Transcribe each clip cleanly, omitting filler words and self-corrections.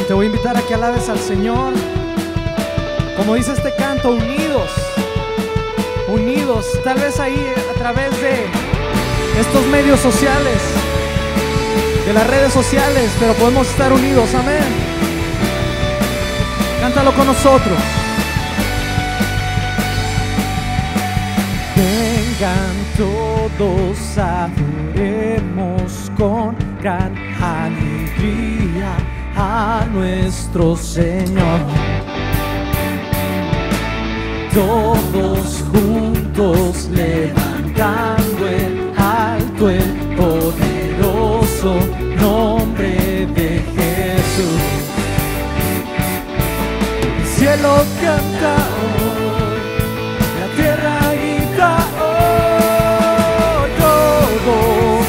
Te voy a invitar a que alabes al Señor. Como dice este canto, unidos, unidos, tal vez ahí a través de estos medios sociales, de las redes sociales, pero podemos estar unidos, amén. Cántalo con nosotros. Vengan todos, adoremos con gran alegría a nuestro Señor. Todos juntos levantando en alto el poderoso nombre de Jesús. El cielo canta hoy, la tierra grita hoy, todos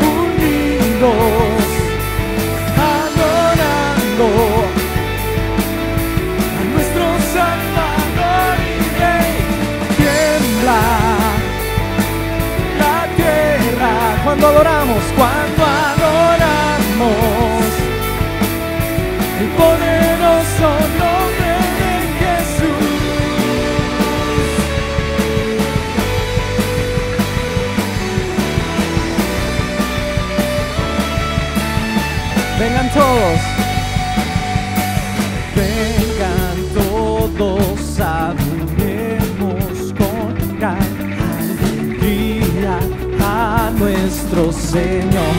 unidos adorando a nuestro Salvador y Rey. Tiembla la tierra cuando adoramos, el poderoso nombre de Jesús. Vengan todos, adoremos con gran alegría a nuestro Señor.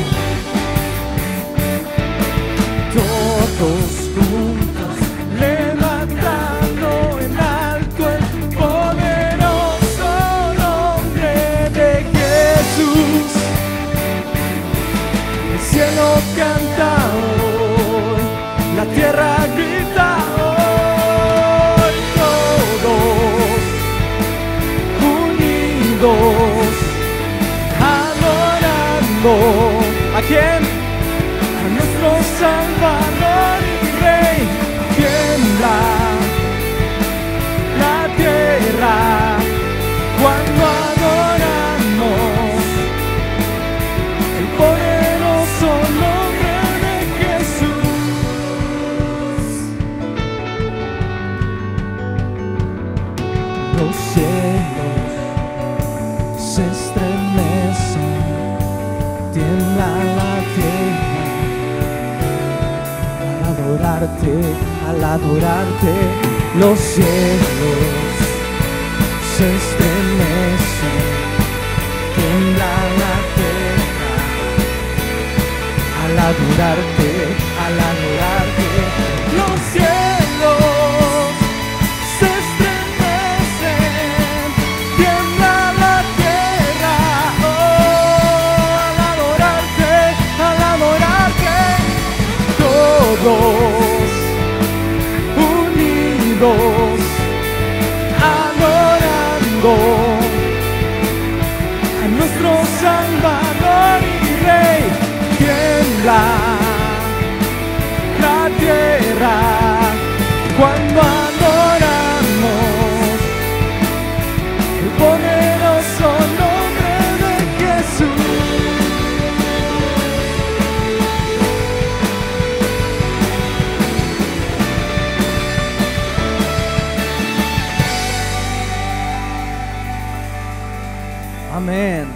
Todos juntos levantando en alto el poderoso nombre de Jesús. El cielo canta hoy, la tierra grita hoy, todos unidos adorando. ¿A quién? A nuestro Salvador y Rey. Tiembla la tierra cuando adoramos el poderoso nombre de Jesús. Los cielos se estremecen, tiembla la tierra al adorarte, los cielos se estremecen, tiembla la tierra al adorarte, los cielos se estremecen, tiembla la tierra, oh, al adorarte, todos unidos adorando a nuestro Salvador y Rey. Tiembla la tierra cuando adoramos el poderoso nombre de Jesús. Amén.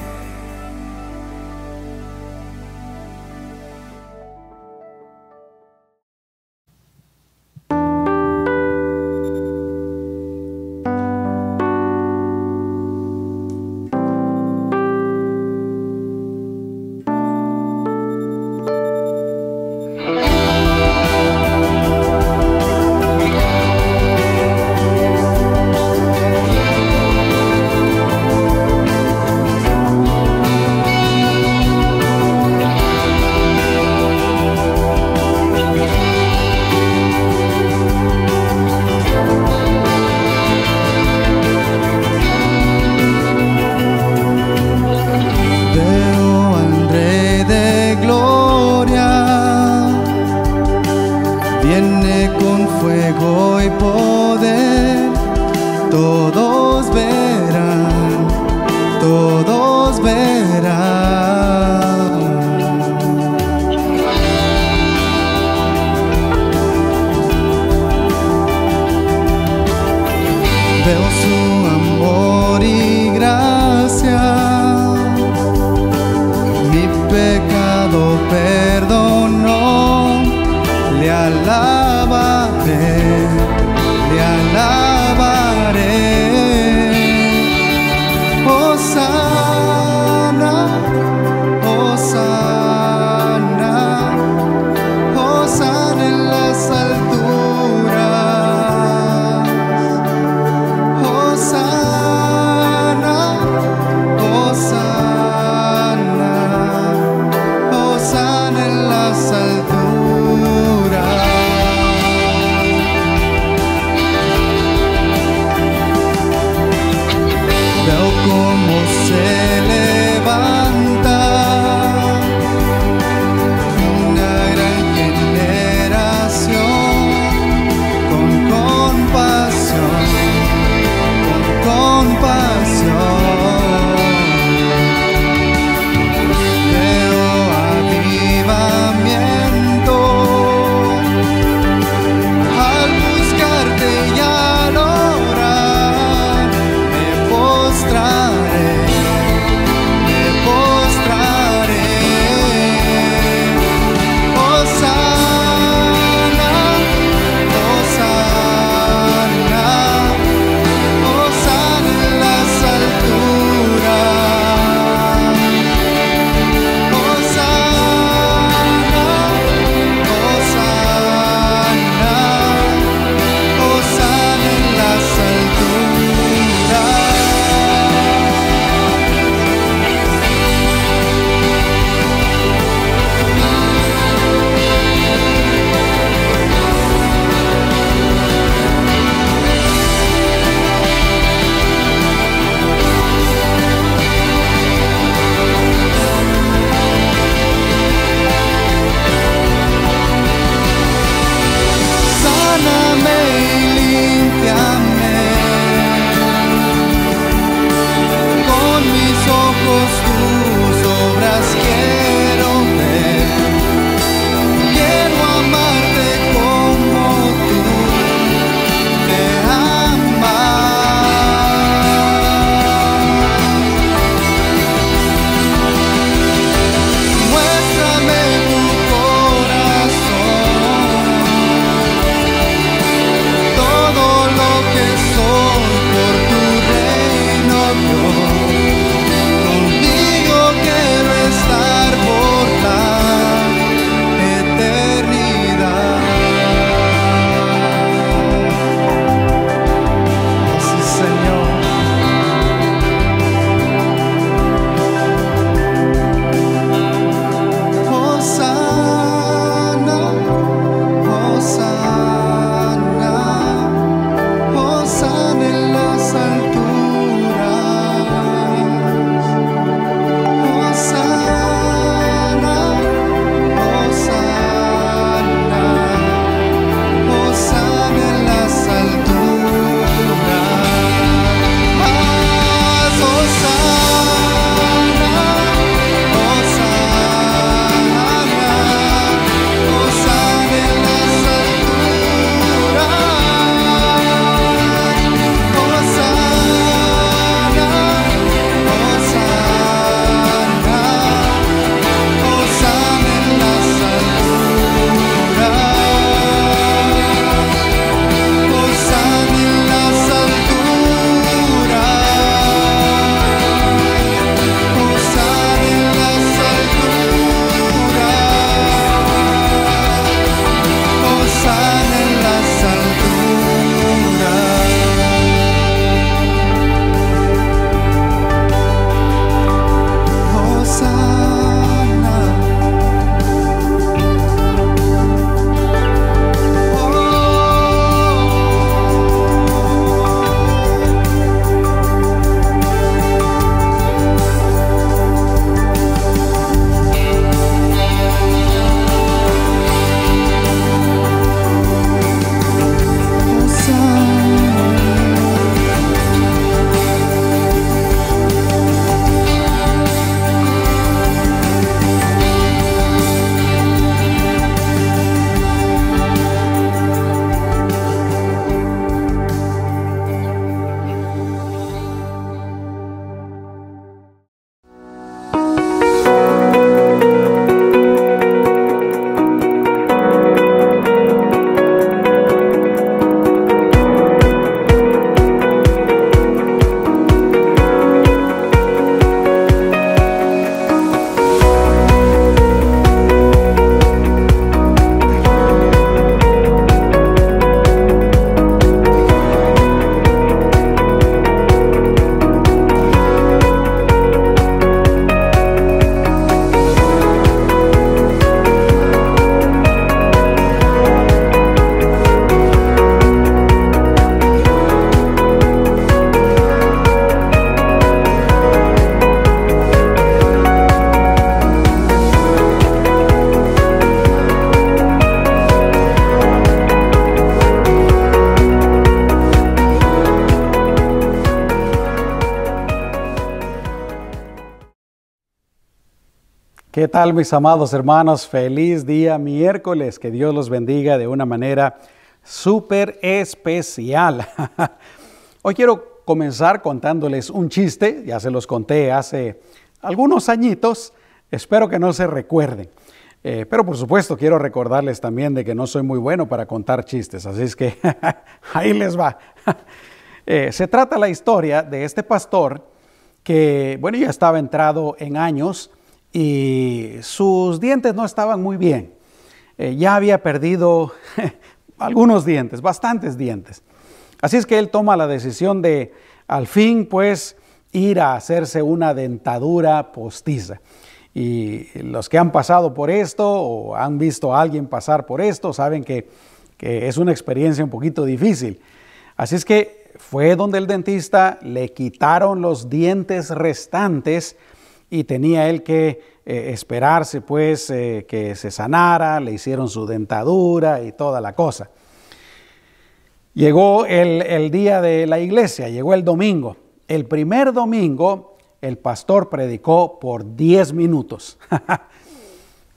¿Qué tal, mis amados hermanos? Feliz día miércoles. Que Dios los bendiga de una manera súper especial. Hoy quiero comenzar contándoles un chiste. Ya se los conté hace algunos añitos. Espero que no se recuerden. Pero por supuesto quiero recordarles también de que no soy muy bueno para contar chistes. Así es que ahí les va. Se trata la historia de este pastor que, bueno, ya estaba entrado en años y sus dientes no estaban muy bien. Ya había perdido algunos dientes, bastantes dientes. Así es que él toma la decisión de, al fin, pues, ir a hacerse una dentadura postiza. Y los que han pasado por esto o han visto a alguien pasar por esto saben que es una experiencia un poquito difícil. Así es que fue donde el dentista, le quitaron los dientes restantes y tenía él que esperarse pues que se sanara, le hicieron su dentadura y toda la cosa. Llegó el día de la iglesia, llegó el domingo. El primer domingo el pastor predicó por 10 minutos.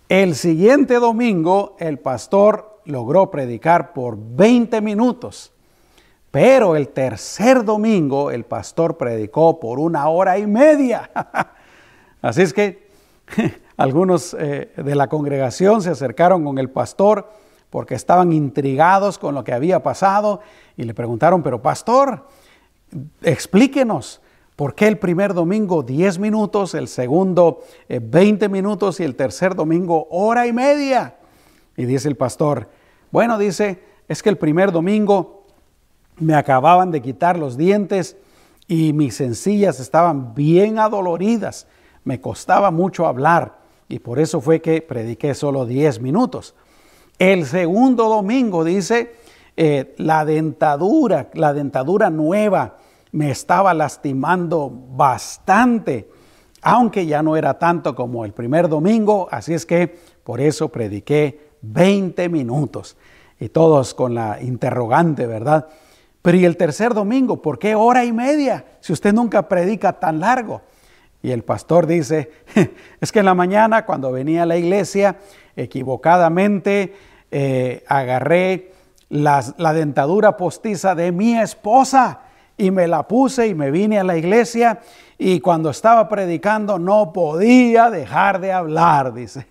El siguiente domingo el pastor logró predicar por 20 minutos. Pero el tercer domingo el pastor predicó por 1 hora y media. Así es que algunos de la congregación se acercaron con el pastor porque estaban intrigados con lo que había pasado y le preguntaron, pero pastor, explíquenos, ¿por qué el primer domingo 10 minutos, el segundo 20 minutos y el tercer domingo 1 hora y media? Y dice el pastor, bueno, dice, es que el primer domingo me acababan de quitar los dientes y mis encías estaban bien adoloridas. Me costaba mucho hablar y por eso fue que prediqué solo 10 minutos. El segundo domingo, dice, la dentadura nueva me estaba lastimando bastante, aunque ya no era tanto como el primer domingo, así es que por eso prediqué 20 minutos. Y todos con la interrogante, ¿verdad? Pero ¿y el tercer domingo? ¿Por qué 1 hora y media? Si usted nunca predica tan largo. Y el pastor dice, es que en la mañana cuando venía a la iglesia, equivocadamente agarré la dentadura postiza de mi esposa y me la puse y me vine a la iglesia y cuando estaba predicando no podía dejar de hablar, dice.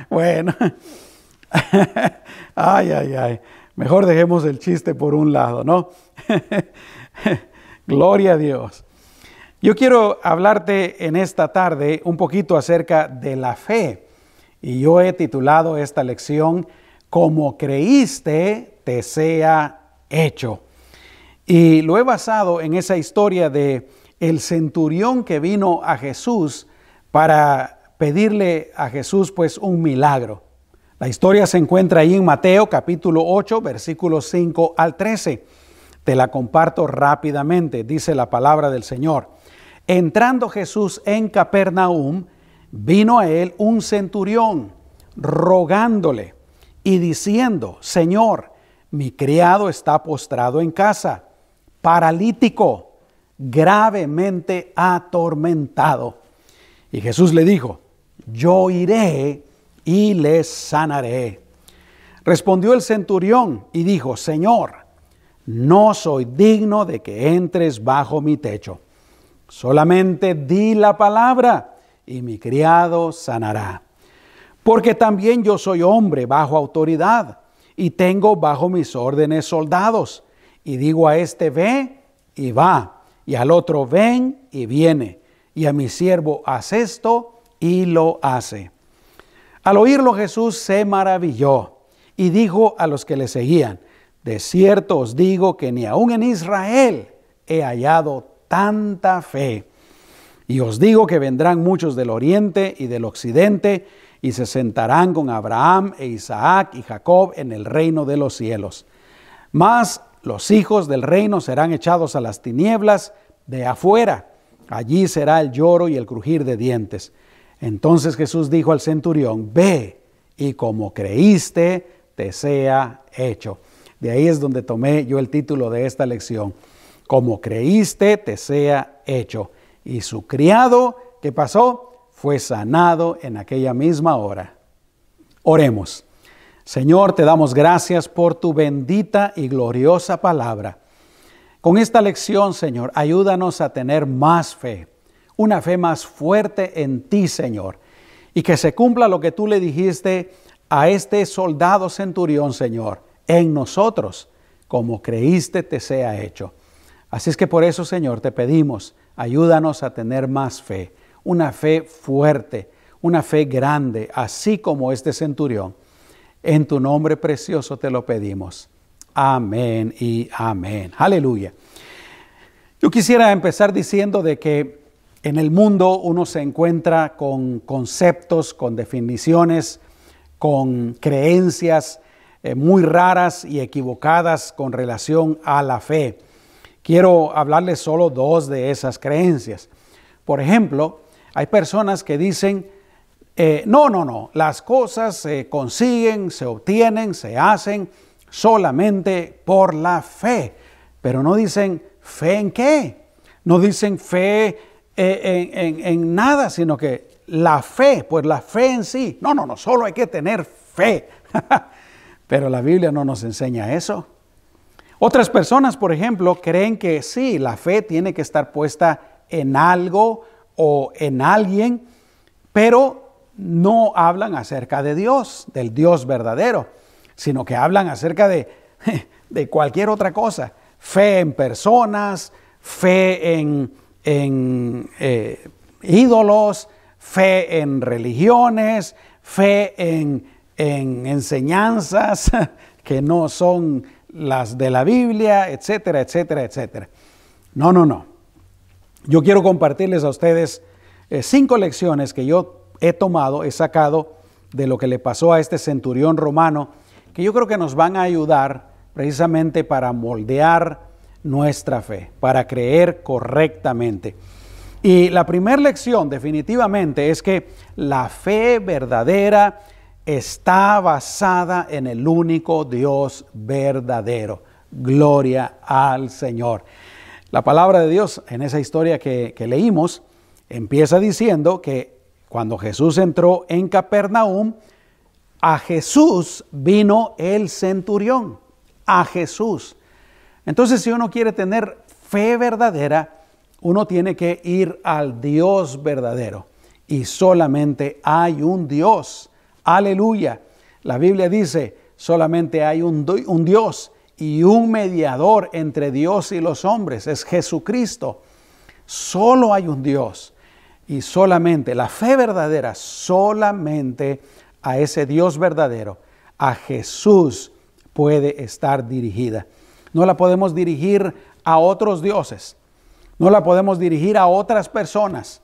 Bueno, ay. Mejor dejemos el chiste por un lado, ¿no? Gloria a Dios. Yo quiero hablarte en esta tarde un poquito acerca de la fe. Y yo he titulado esta lección, Como creíste, te sea hecho. Y lo he basado en esa historia de el centurión que vino a Jesús para pedirle a Jesús pues un milagro. La historia se encuentra ahí en Mateo capítulo 8, versículos 5 al 13. Te la comparto rápidamente, dice la palabra del Señor. Entrando Jesús en Capernaum, vino a él un centurión, rogándole y diciendo, Señor, mi criado está postrado en casa, paralítico, gravemente atormentado. Y Jesús le dijo, yo iré y le sanaré. Respondió el centurión y dijo, Señor, no soy digno de que entres bajo mi techo. Solamente di la palabra y mi criado sanará. Porque también yo soy hombre bajo autoridad y tengo bajo mis órdenes soldados. Y digo a este ve y va, y al otro ven y viene, y a mi siervo haz esto y lo hace. Al oírlo Jesús se maravilló y dijo a los que le seguían, de cierto os digo que ni aun en Israel he hallado tanta fe. Y os digo que vendrán muchos del oriente y del occidente y se sentarán con Abraham e Isaac y Jacob en el reino de los cielos. Mas los hijos del reino serán echados a las tinieblas de afuera. Allí será el lloro y el crujir de dientes. Entonces Jesús dijo al centurión, ve y como creíste, te sea hecho. De ahí es donde tomé yo el título de esta lección. Como creíste, te sea hecho. Y su criado, ¿qué pasó? fue sanado en aquella misma hora. Oremos. Señor, te damos gracias por tu bendita y gloriosa palabra. Con esta lección, Señor, ayúdanos a tener más fe, una fe más fuerte en ti, Señor, y que se cumpla lo que tú le dijiste a este soldado centurión, Señor, en nosotros, como creíste te sea hecho. Así es que por eso, Señor, te pedimos, ayúdanos a tener más fe, una fe fuerte, una fe grande, así como este centurión. En tu nombre precioso te lo pedimos. Amén y amén. Aleluya. Yo quisiera empezar diciendo de que en el mundo uno se encuentra con conceptos, con definiciones, con creencias muy raras y equivocadas con relación a la fe. Quiero hablarles solo dos de esas creencias. Por ejemplo, hay personas que dicen, no, las cosas se consiguen, se obtienen, se hacen solamente por la fe. Pero no dicen, ¿fe en qué? No dicen fe en nada, sino que la fe, pues la fe en sí. No, solo hay que tener fe. Pero la Biblia no nos enseña eso. Otras personas, por ejemplo, creen que sí, la fe tiene que estar puesta en algo o en alguien, pero no hablan acerca de Dios, del Dios verdadero, sino que hablan acerca de cualquier otra cosa. Fe en personas, fe en ídolos, fe en religiones, fe en enseñanzas que no son las de la Biblia, etcétera, etcétera, etcétera. No. Yo quiero compartirles a ustedes 5 lecciones que yo he sacado de lo que le pasó a este centurión romano, que yo creo que nos van a ayudar precisamente para moldear nuestra fe, para creer correctamente. Y la primera lección definitivamente es que la fe verdadera está basada en el único Dios verdadero. Gloria al Señor. La palabra de Dios en esa historia que leímos empieza diciendo que cuando Jesús entró en Capernaum, a Jesús vino el centurión. A Jesús. Entonces, si uno quiere tener fe verdadera, uno tiene que ir al Dios verdadero. Y solamente hay un Dios. Aleluya. La Biblia dice, solamente hay un Dios y un mediador entre Dios y los hombres. Es Jesucristo. Solo hay un Dios. Y solamente, la fe verdadera, solamente a ese Dios verdadero, a Jesús puede estar dirigida. No la podemos dirigir a otros dioses. No la podemos dirigir a otras personas.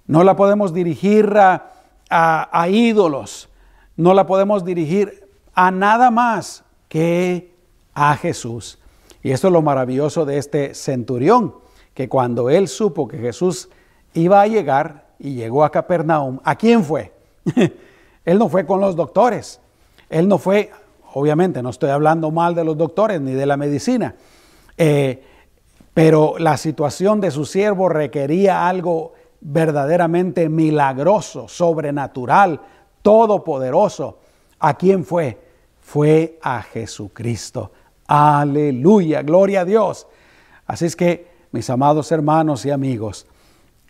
No la podemos dirigir a ídolos. No la podemos dirigir a nada más que a Jesús. Y esto es lo maravilloso de este centurión, que cuando él supo que Jesús iba a llegar y llegó a Capernaum, ¿a quién fue? Él no fue con los doctores. Él no fue, obviamente no estoy hablando mal de los doctores ni de la medicina, pero la situación de su siervo requería algo verdaderamente milagroso, sobrenatural, todopoderoso. ¿A quién fue? Fue a Jesucristo. Aleluya, gloria a Dios. Así es que, mis amados hermanos y amigos,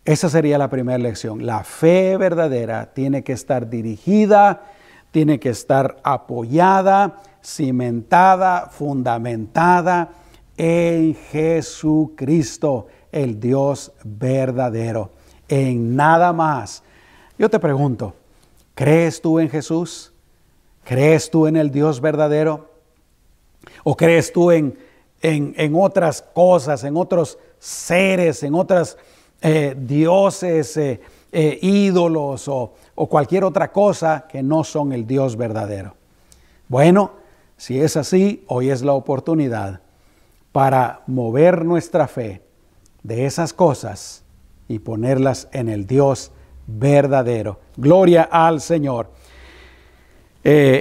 esa sería la primera lección. La fe verdadera tiene que estar dirigida, tiene que estar apoyada, cimentada, fundamentada en Jesucristo, el Dios verdadero, en nada más. Yo te pregunto, ¿crees tú en Jesús? ¿Crees tú en el Dios verdadero? ¿O crees tú en otras cosas, en otros seres, en otras dioses, ídolos o cualquier otra cosa que no son el Dios verdadero? Bueno, si es así, hoy es la oportunidad para mover nuestra fe de esas cosas y ponerlas en el Dios verdadero. Gloria al Señor.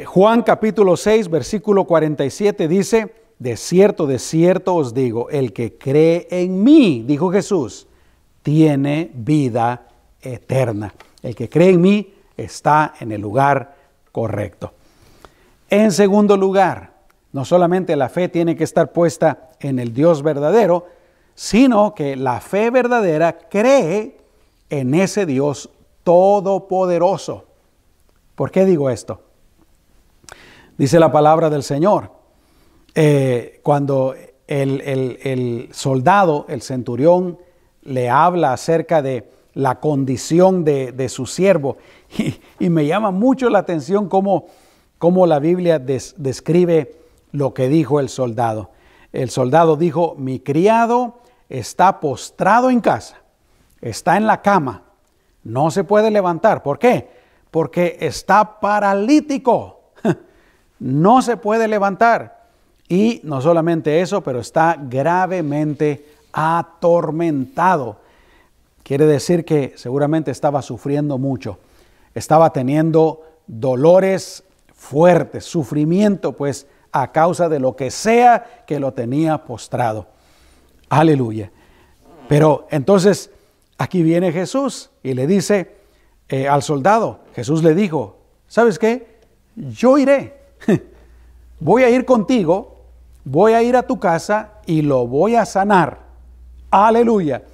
Juan capítulo 6, versículo 47 dice, de cierto os digo, el que cree en mí, dijo Jesús, tiene vida eterna. El que cree en mí está en el lugar correcto. En segundo lugar, no solamente la fe tiene que estar puesta en el Dios verdadero, sino que la fe verdadera cree en ese Dios todopoderoso. ¿Por qué digo esto? Dice la palabra del Señor, cuando el soldado, el centurión, le habla acerca de la condición de su siervo, y me llama mucho la atención cómo la Biblia describe lo que dijo el soldado. El soldado dijo: mi criado está postrado en casa, está en la cama, no se puede levantar. ¿Por qué? Porque está paralítico, no se puede levantar. Y no solamente eso, pero está gravemente atormentado. Quiere decir que seguramente estaba sufriendo mucho, estaba teniendo dolores fuertes, sufrimiento, pues a causa de lo que sea que lo tenía postrado. Aleluya. Pero entonces aquí viene Jesús y le dice al soldado, Jesús le dijo: ¿sabes qué? Yo iré, voy a ir contigo, voy a ir a tu casa y lo voy a sanar. Aleluya.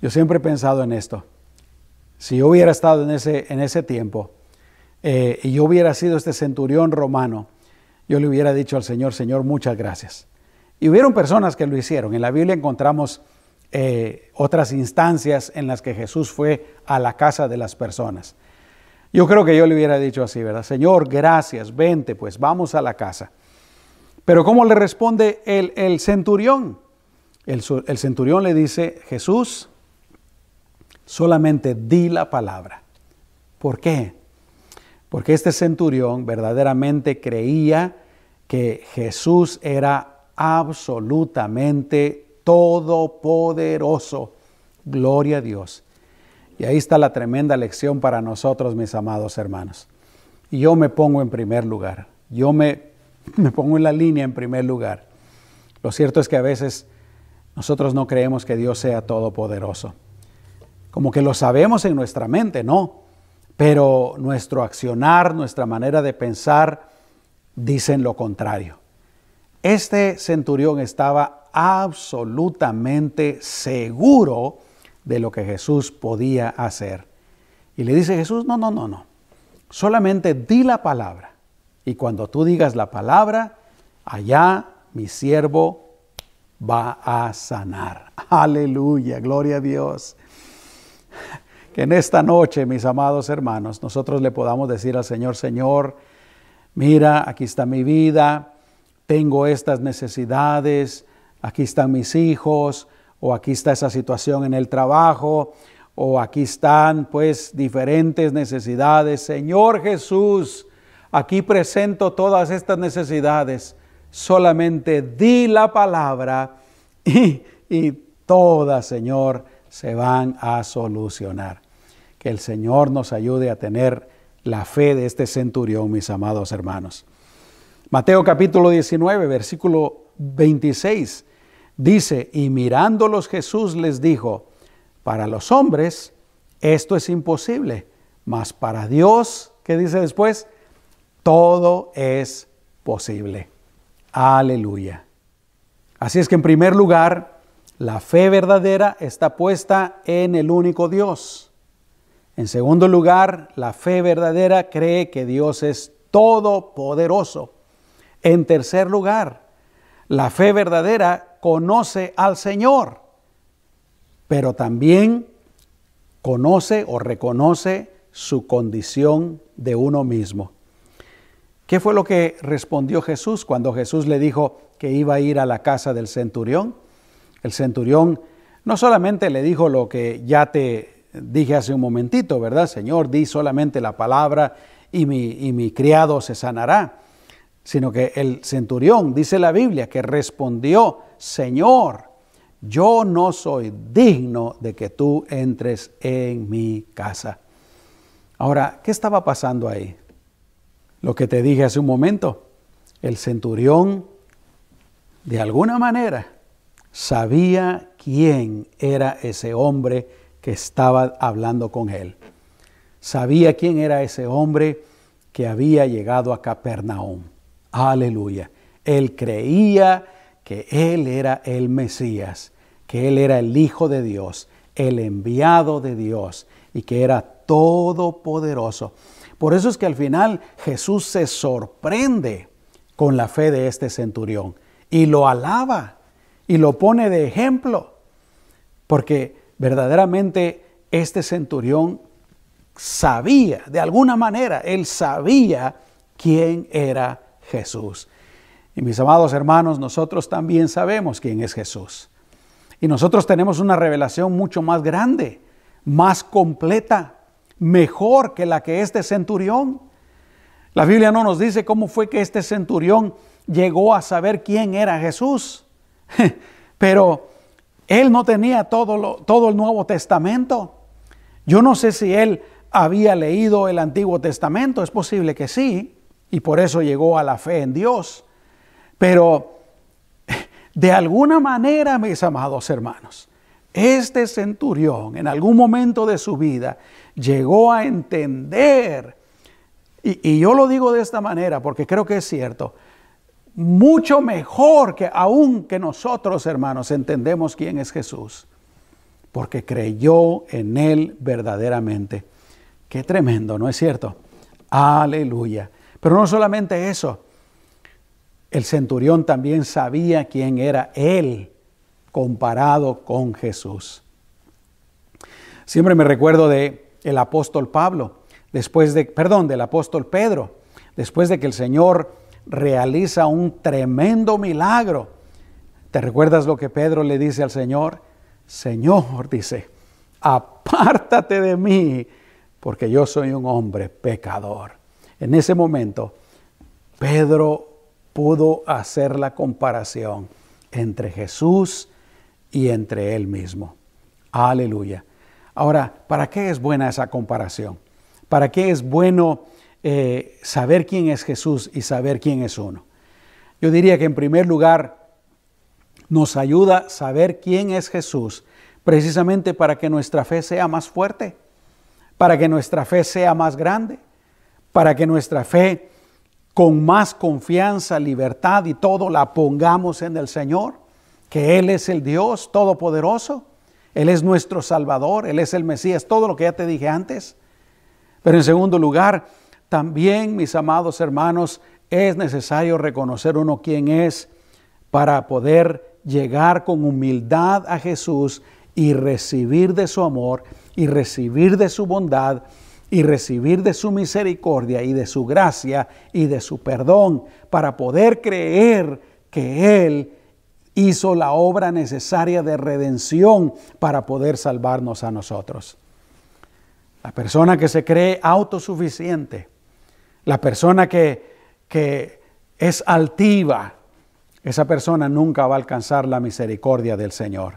Yo siempre he pensado en esto. Si yo hubiera estado en ese tiempo y yo hubiera sido este centurión romano, yo le hubiera dicho al Señor: Señor, muchas gracias. Y hubieron personas que lo hicieron. En la Biblia encontramos otras instancias en las que Jesús fue a la casa de las personas. Yo creo que yo le hubiera dicho así, ¿verdad? Señor, gracias, vente, pues vamos a la casa. Pero ¿cómo le responde el centurión? El centurión le dice: Jesús, solamente di la palabra. ¿Por qué? Porque este centurión verdaderamente creía que Jesús era absolutamente todopoderoso. Gloria a Dios. Y ahí está la tremenda lección para nosotros, mis amados hermanos. Y yo me pongo en primer lugar. Yo me pongo en la línea en primer lugar. Lo cierto es que a veces nosotros no creemos que Dios sea todopoderoso. Como que lo sabemos en nuestra mente, ¿no? Pero nuestro accionar, nuestra manera de pensar, dicen lo contrario. Este centurión estaba absolutamente seguro de lo que Jesús podía hacer. Y le dice Jesús: no. Solamente di la palabra. Y cuando tú digas la palabra, allá mi siervo va a sanar. Aleluya, gloria a Dios. Que en esta noche, mis amados hermanos, nosotros le podamos decir al Señor: Señor, mira, aquí está mi vida, tengo estas necesidades, aquí están mis hijos, o aquí está esa situación en el trabajo, o aquí están pues diferentes necesidades. Señor Jesús, aquí presento todas estas necesidades. Solamente di la palabra y todas, Señor, se van a solucionar. Que el Señor nos ayude a tener la fe de este centurión, mis amados hermanos. Mateo capítulo 19, versículo 26, dice: y mirándolos Jesús les dijo: para los hombres esto es imposible, mas para Dios, ¿qué dice después? Todo es posible. Aleluya. Así es que en primer lugar, la fe verdadera está puesta en el único Dios. En segundo lugar, la fe verdadera cree que Dios es todopoderoso. En tercer lugar, la fe verdadera conoce al Señor, pero también conoce o reconoce su condición de uno mismo. ¿Qué fue lo que respondió Jesús cuando Jesús le dijo que iba a ir a la casa del centurión? El centurión no solamente le dijo lo que ya te dije hace un momentito, ¿verdad? Señor, di solamente la palabra y mi criado se sanará. Sino que el centurión, dice la Biblia, que respondió: Señor, yo no soy digno de que tú entres en mi casa. Ahora, ¿qué estaba pasando ahí? Lo que te dije hace un momento. El centurión, de alguna manera, sabía quién era ese hombre que estaba hablando con él. sabía quién era ese hombre que había llegado a Capernaum. Aleluya. Él creía que Él era el Mesías, que Él era el Hijo de Dios, el enviado de Dios y que era todopoderoso. Por eso es que al final Jesús se sorprende con la fe de este centurión y lo alaba y lo pone de ejemplo, porque verdaderamente este centurión sabía, de alguna manera, él sabía quién era Jesús. Y mis amados hermanos, nosotros también sabemos quién es Jesús. Y nosotros tenemos una revelación mucho más grande, más completa, mejor que la que este centurión. La Biblia no nos dice cómo fue que este centurión llegó a saber quién era Jesús. Pero él no tenía todo el Nuevo Testamento. Yo no sé si él había leído el Antiguo Testamento, es posible que sí, y por eso llegó a la fe en Dios. Pero de alguna manera, mis amados hermanos, este centurión en algún momento de su vida llegó a entender, y yo lo digo de esta manera porque creo que es cierto, mucho mejor que aún que nosotros, hermanos, entendemos quién es Jesús, porque creyó en Él verdaderamente. Qué tremendo, ¿no es cierto? Aleluya. Pero no solamente eso, el centurión también sabía quién era él comparado con Jesús. Siempre me recuerdo del apóstol del apóstol Pedro, después de que el Señor realiza un tremendo milagro. ¿Te recuerdas lo que Pedro le dice al Señor? Señor, dice, apártate de mí, porque yo soy un hombre pecador. En ese momento, Pedro pudo hacer la comparación entre Jesús y entre él mismo. Aleluya. Ahora, ¿para qué es buena esa comparación? ¿Para qué es bueno saber quién es Jesús y saber quién es uno? Yo diría que en primer lugar nos ayuda a saber quién es Jesús precisamente para que nuestra fe sea más fuerte, para que nuestra fe sea más grande, para que nuestra fe con más confianza, libertad y todo la pongamos en el Señor, que Él es el Dios Todopoderoso, Él es nuestro Salvador, Él es el Mesías, todo lo que ya te dije antes. Pero en segundo lugar, también, mis amados hermanos, es necesario reconocer uno quién es para poder llegar con humildad a Jesús y recibir de su amor y recibir de su bondad y recibir de su misericordia y de su gracia y de su perdón para poder creer que Él hizo la obra necesaria de redención para poder salvarnos a nosotros. La persona que se cree autosuficiente, la persona que es altiva, esa persona nunca va a alcanzar la misericordia del Señor.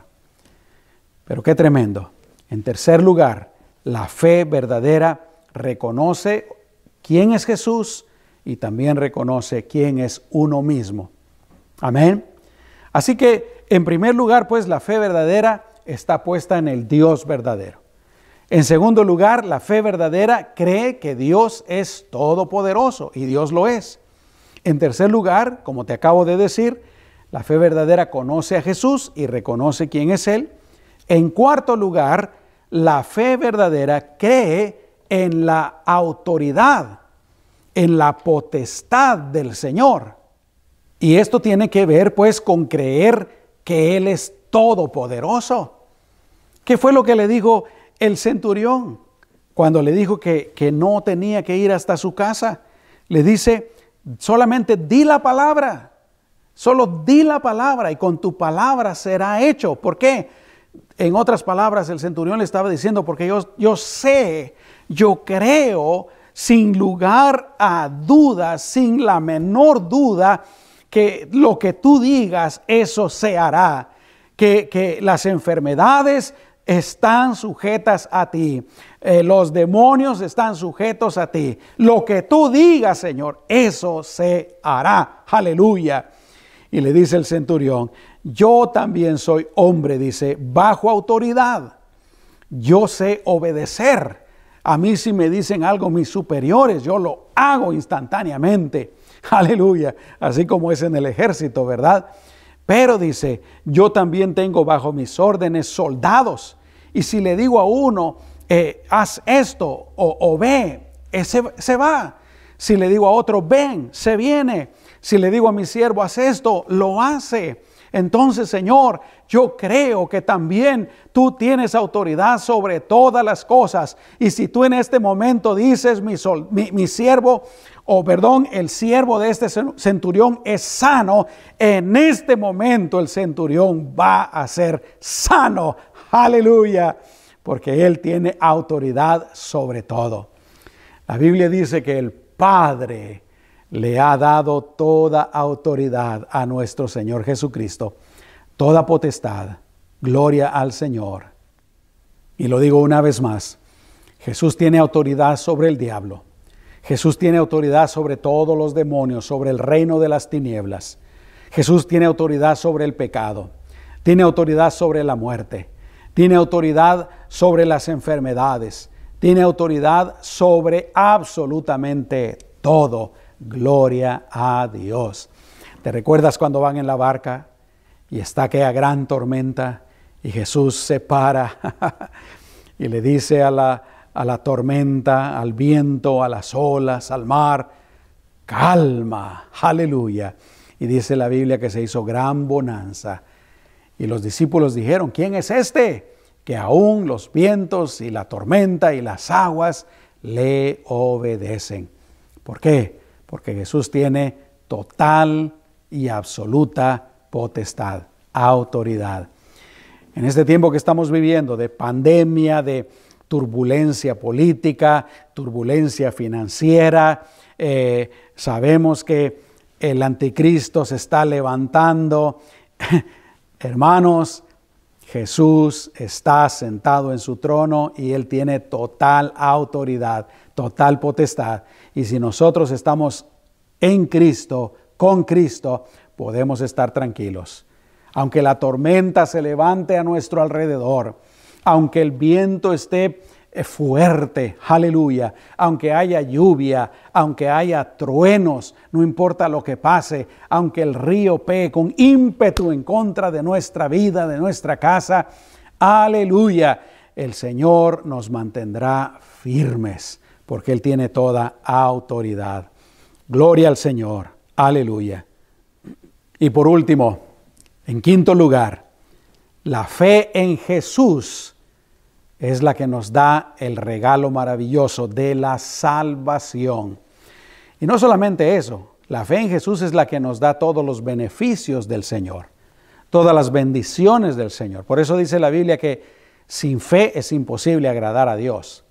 Pero qué tremendo. En tercer lugar, la fe verdadera reconoce quién es Jesús y también reconoce quién es uno mismo. Amén. Así que, en primer lugar, pues, la fe verdadera está puesta en el Dios verdadero. En segundo lugar, la fe verdadera cree que Dios es todopoderoso y Dios lo es. En tercer lugar, como te acabo de decir, la fe verdadera conoce a Jesús y reconoce quién es Él. En cuarto lugar, la fe verdadera cree en la autoridad, en la potestad del Señor. Y esto tiene que ver pues con creer que Él es todopoderoso. ¿Qué fue lo que le dijo el centurión cuando le dijo que no tenía que ir hasta su casa? Le dice, solamente di la palabra, solo di la palabra y con tu palabra será hecho. ¿Por qué? En otras palabras, el centurión le estaba diciendo, porque yo sé, yo creo sin lugar a dudas, sin la menor duda, que lo que tú digas, eso se hará. Que las enfermedades están sujetas a ti. Los demonios están sujetos a ti. Lo que tú digas, Señor, eso se hará. Aleluya. Y le dice el centurión, yo también soy hombre, dice, bajo autoridad. Yo sé obedecer A mí si me dicen algo mis superiores, yo lo hago instantáneamente. Aleluya, así como es en el ejército, ¿verdad? Pero dice, yo también tengo bajo mis órdenes soldados. Y si le digo a uno, haz esto o ve, ese se va. Si le digo a otro, ven, se viene. Si le digo a mi siervo, haz esto, lo hace. Entonces, Señor, yo creo que también tú tienes autoridad sobre todas las cosas. Y si tú en este momento dices, mi siervo, el siervo de este centurión es sano, en este momento el centurión va a ser sano. Aleluya, porque él tiene autoridad sobre todo. La Biblia dice que el Padre le ha dado toda autoridad a nuestro Señor Jesucristo, toda potestad. Gloria al Señor. Y lo digo una vez más, Jesús tiene autoridad sobre el diablo. Jesús tiene autoridad sobre todos los demonios, sobre el reino de las tinieblas. Jesús tiene autoridad sobre el pecado, tiene autoridad sobre la muerte, tiene autoridad sobre las enfermedades, tiene autoridad sobre absolutamente todo. Gloria a Dios. ¿Te recuerdas cuando van en la barca y está aquella gran tormenta y Jesús se para y le dice a la tormenta, al viento, a las olas, al mar, calma, aleluya? Y dice la Biblia que se hizo gran bonanza. Y los discípulos dijeron, ¿quién es este? Que aún los vientos y la tormenta y las aguas le obedecen. ¿Por qué? Porque Jesús tiene total y absoluta potestad, autoridad. En este tiempo que estamos viviendo de pandemia, de turbulencia política, turbulencia financiera, sabemos que el anticristo se está levantando. Hermanos, Jesús está sentado en su trono y Él tiene total autoridad, total potestad. Y si nosotros estamos en Cristo, con Cristo, podemos estar tranquilos. Aunque la tormenta se levante a nuestro alrededor, aunque el viento esté fuerte, aleluya, aunque haya lluvia, aunque haya truenos, no importa lo que pase, aunque el río pegue con ímpetu en contra de nuestra vida, de nuestra casa, aleluya, el Señor nos mantendrá firmes, porque Él tiene toda autoridad. Gloria al Señor, aleluya. Y por último, en quinto lugar, la fe en Jesús es la que nos da el regalo maravilloso de la salvación. Y no solamente eso, la fe en Jesús es la que nos da todos los beneficios del Señor, todas las bendiciones del Señor. Por eso dice la Biblia que sin fe es imposible agradar a Dios.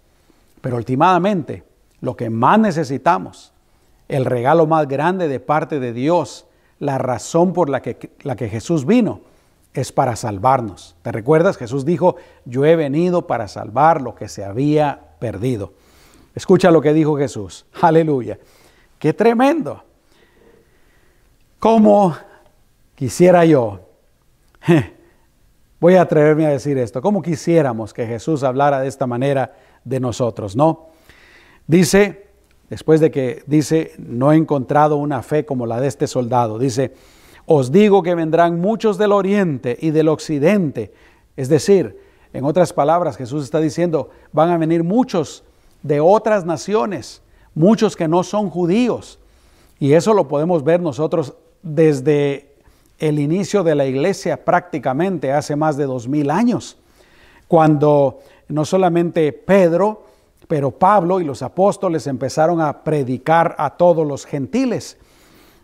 Pero últimamente, lo que más necesitamos, el regalo más grande de parte de Dios, la razón por la que Jesús vino, es para salvarnos. ¿Te recuerdas? Jesús dijo, yo he venido para salvar lo que se había perdido. Escucha lo que dijo Jesús. Aleluya. ¡Qué tremendo! ¿Cómo quisiera yo? Voy a atreverme a decir esto. ¿Cómo quisiéramos que Jesús hablara de esta manera de nosotros, no? Dice, después de que dice, no he encontrado una fe como la de este soldado, dice, os digo que vendrán muchos del oriente y del occidente. Es decir, en otras palabras, Jesús está diciendo, van a venir muchos de otras naciones, muchos que no son judíos. Y eso lo podemos ver nosotros desde el inicio de la iglesia prácticamente hace más de 2000 años, cuando no solamente Pedro, pero Pablo y los apóstoles empezaron a predicar a todos los gentiles.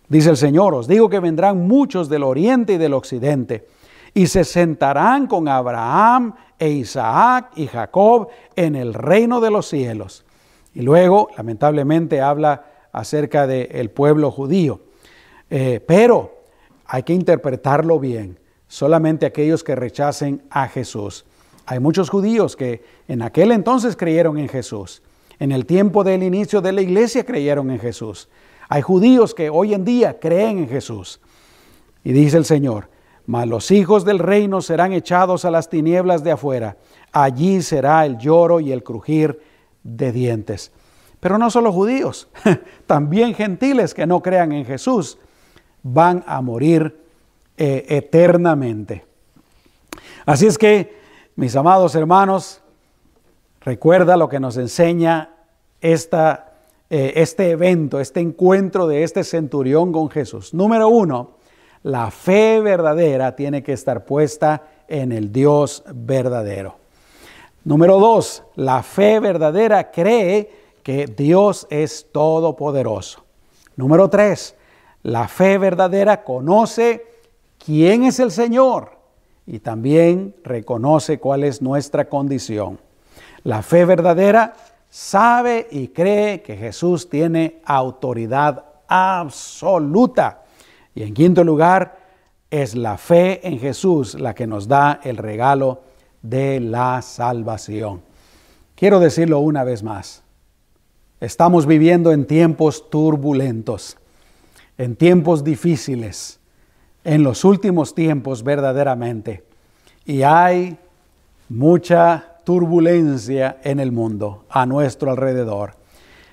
Dice el Señor, os digo que vendrán muchos del oriente y del occidente, y se sentarán con Abraham e Isaac y Jacob en el reino de los cielos. Y luego, lamentablemente, habla acerca del pueblo judío. Pero hay que interpretarlo bien. Solamente aquellos que rechacen a Jesús. Hay muchos judíos que en aquel entonces creyeron en Jesús. En el tiempo del inicio de la iglesia creyeron en Jesús. Hay judíos que hoy en día creen en Jesús. Y dice el Señor, mas los hijos del reino serán echados a las tinieblas de afuera. Allí será el lloro y el crujir de dientes. Pero no solo judíos, también gentiles que no crean en Jesús van a morir eternamente. Así es que, mis amados hermanos, recuerda lo que nos enseña este evento, este encuentro de este centurión con Jesús. Número 1, la fe verdadera tiene que estar puesta en el Dios verdadero. Número 2, la fe verdadera cree que Dios es todopoderoso. Número 3, la fe verdadera conoce quién es el Señor y también reconoce cuál es nuestra condición. La fe verdadera sabe y cree que Jesús tiene autoridad absoluta. Y en quinto lugar, es la fe en Jesús la que nos da el regalo de la salvación. Quiero decirlo una vez más. Estamos viviendo en tiempos turbulentos, en tiempos difíciles, en los últimos tiempos verdaderamente. Y hay mucha turbulencia en el mundo, a nuestro alrededor.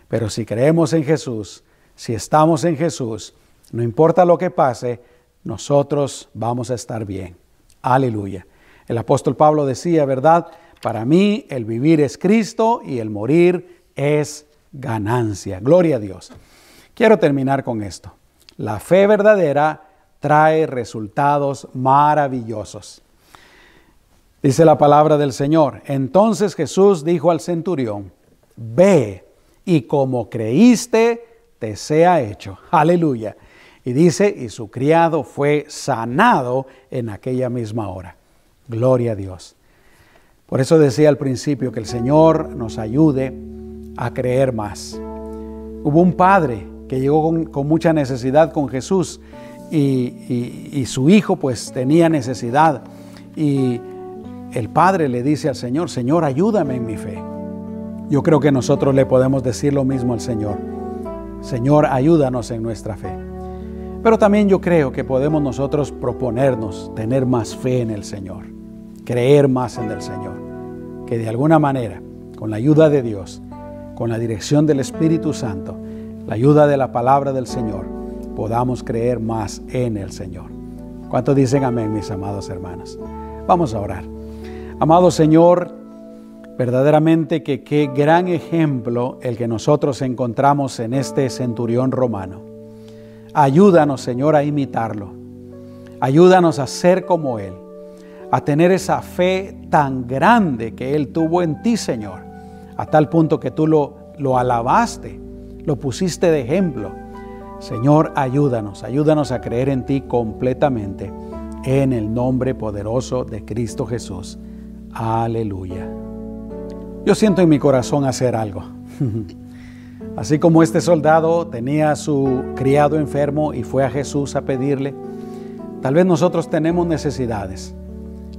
Pero si creemos en Jesús, si estamos en Jesús, no importa lo que pase, nosotros vamos a estar bien. Aleluya. El apóstol Pablo decía, ¿verdad? Para mí el vivir es Cristo y el morir es ganancia. Gloria a Dios. Quiero terminar con esto. La fe verdadera trae resultados maravillosos. Dice la palabra del Señor. Entonces Jesús dijo al centurión, ve y como creíste, te sea hecho. Aleluya. Y dice, y su criado fue sanado en aquella misma hora. Gloria a Dios. Por eso decía al principio que el Señor nos ayude a creer más. Hubo un padre que llegó con mucha necesidad con Jesús y su hijo pues tenía necesidad. Y el padre le dice al Señor, Señor, ayúdame en mi fe. Yo creo que nosotros le podemos decir lo mismo al Señor. Señor, ayúdanos en nuestra fe. Pero también yo creo que podemos nosotros proponernos tener más fe en el Señor, creer más en el Señor, que de alguna manera, con la ayuda de Dios, con la dirección del Espíritu Santo, la ayuda de la palabra del Señor, podamos creer más en el Señor. ¿Cuántos dicen amén, mis amados hermanos? Vamos a orar. Amado Señor, verdaderamente que qué gran ejemplo el que nosotros encontramos en este centurión romano. Ayúdanos, Señor, a imitarlo. Ayúdanos a ser como Él, a tener esa fe tan grande que Él tuvo en ti, Señor, a tal punto que tú lo alabaste, lo pusiste de ejemplo. Señor, ayúdanos a creer en ti completamente, en el nombre poderoso de Cristo Jesús. Aleluya. Yo siento en mi corazón hacer algo. Así como este soldado tenía a su criado enfermo y fue a Jesús a pedirle, tal vez nosotros tenemos necesidades.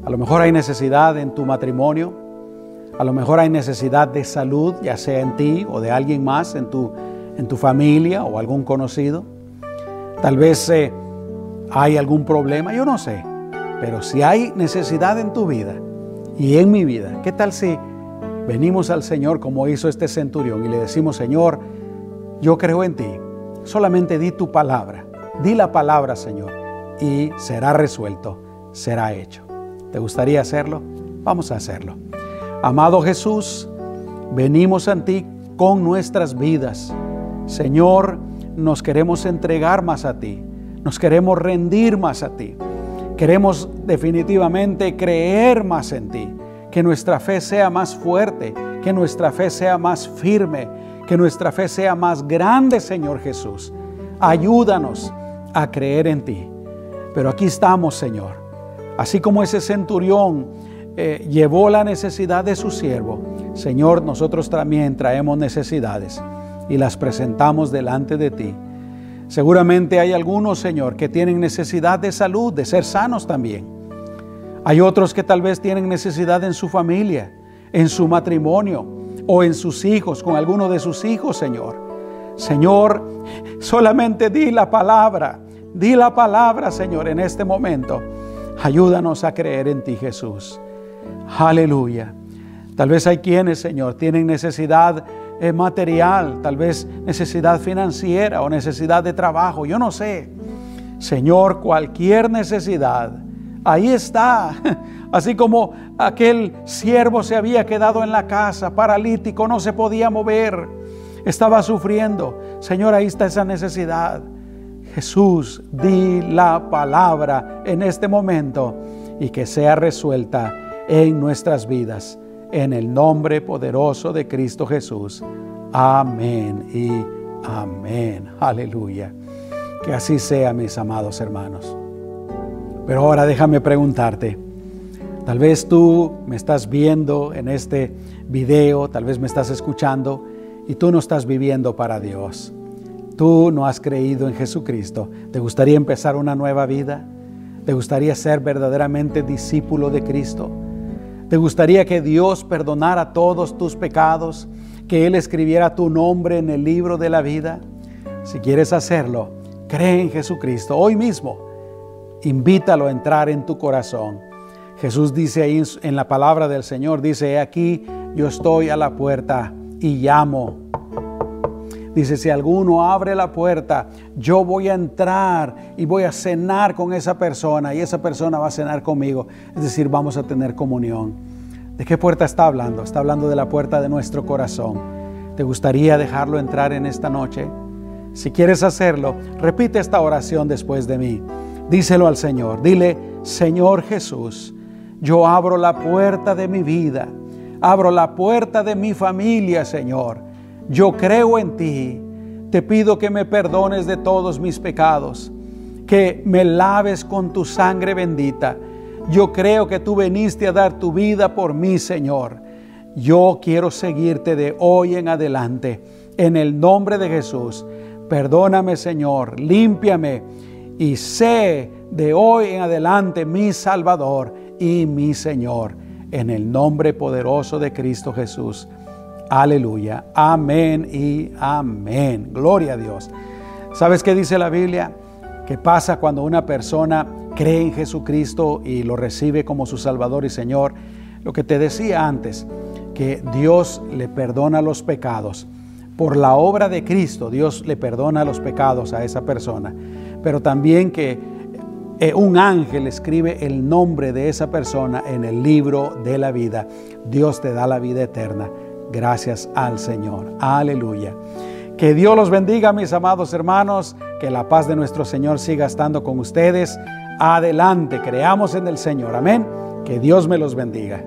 A lo mejor hay necesidad en tu matrimonio, a lo mejor hay necesidad de salud, ya sea en ti o de alguien más, en tu familia o algún conocido. Tal vez hay algún problema, yo no sé, pero si hay necesidad en tu vida y en mi vida, ¿qué tal si venimos al Señor como hizo este centurión y le decimos, Señor, yo creo en ti, solamente di tu palabra, di la palabra, Señor, y será resuelto, será hecho. ¿Te gustaría hacerlo? Vamos a hacerlo. Amado Jesús, venimos a ti con nuestras vidas. Señor, nos queremos entregar más a ti, nos queremos rendir más a ti, queremos definitivamente creer más en ti. Que nuestra fe sea más fuerte, que nuestra fe sea más firme, que nuestra fe sea más grande, Señor Jesús. Ayúdanos a creer en ti. Pero aquí estamos, Señor. Así como ese centurión llevó la necesidad de su siervo, Señor, nosotros también traemos necesidades y las presentamos delante de ti. Seguramente hay algunos, Señor, que tienen necesidad de salud, de ser sanos también. Hay otros que tal vez tienen necesidad en su familia, en su matrimonio o en sus hijos, con alguno de sus hijos, Señor. Señor, solamente di la palabra, Señor, en este momento. Ayúdanos a creer en ti, Jesús. Aleluya. Tal vez hay quienes, Señor, tienen necesidad material, tal vez necesidad financiera o necesidad de trabajo, yo no sé. Señor, cualquier necesidad, ahí está. Así como aquel siervo se había quedado en la casa, paralítico, no se podía mover, estaba sufriendo. Señor, ahí está esa necesidad. Jesús, di la palabra en este momento y que sea resuelta en nuestras vidas. En el nombre poderoso de Cristo Jesús. Amén y amén. Aleluya. Que así sea, mis amados hermanos. Pero ahora déjame preguntarte. Tal vez tú me estás viendo en este video, tal vez me estás escuchando y tú no estás viviendo para Dios. Tú no has creído en Jesucristo. ¿Te gustaría empezar una nueva vida? ¿Te gustaría ser verdaderamente discípulo de Cristo? ¿Te gustaría que Dios perdonara todos tus pecados? ¿Que Él escribiera tu nombre en el libro de la vida? Si quieres hacerlo, cree en Jesucristo hoy mismo. Invítalo a entrar en tu corazón. Jesús dice ahí en la palabra del Señor, dice: he aquí, yo estoy a la puerta y llamo. Dice: si alguno abre la puerta, yo voy a entrar y voy a cenar con esa persona y esa persona va a cenar conmigo. Es decir, vamos a tener comunión. ¿De qué puerta está hablando? Está hablando de la puerta de nuestro corazón. ¿Te gustaría dejarlo entrar en esta noche? Si quieres hacerlo, repite esta oración después de mí. Díselo al Señor. Dile: Señor Jesús, yo abro la puerta de mi vida. Abro la puerta de mi familia, Señor. Yo creo en ti. Te pido que me perdones de todos mis pecados, que me laves con tu sangre bendita. Yo creo que tú viniste a dar tu vida por mí, Señor. Yo quiero seguirte de hoy en adelante. En el nombre de Jesús, perdóname, Señor, límpiame y sé de hoy en adelante mi Salvador y mi Señor. En el nombre poderoso de Cristo Jesús. Aleluya. Amén y amén. Gloria a Dios. ¿Sabes qué dice la Biblia? ¿Qué pasa cuando una persona cree en Jesucristo y lo recibe como su Salvador y Señor? Lo que te decía antes, que Dios le perdona los pecados. Por la obra de Cristo, Dios le perdona los pecados a esa persona. Pero también que un ángel escribe el nombre de esa persona en el libro de la vida. Dios te da la vida eterna. Gracias al Señor. Aleluya. Que Dios los bendiga, mis amados hermanos. Que la paz de nuestro Señor siga estando con ustedes. Adelante, creamos en el Señor. Amén. Que Dios me los bendiga.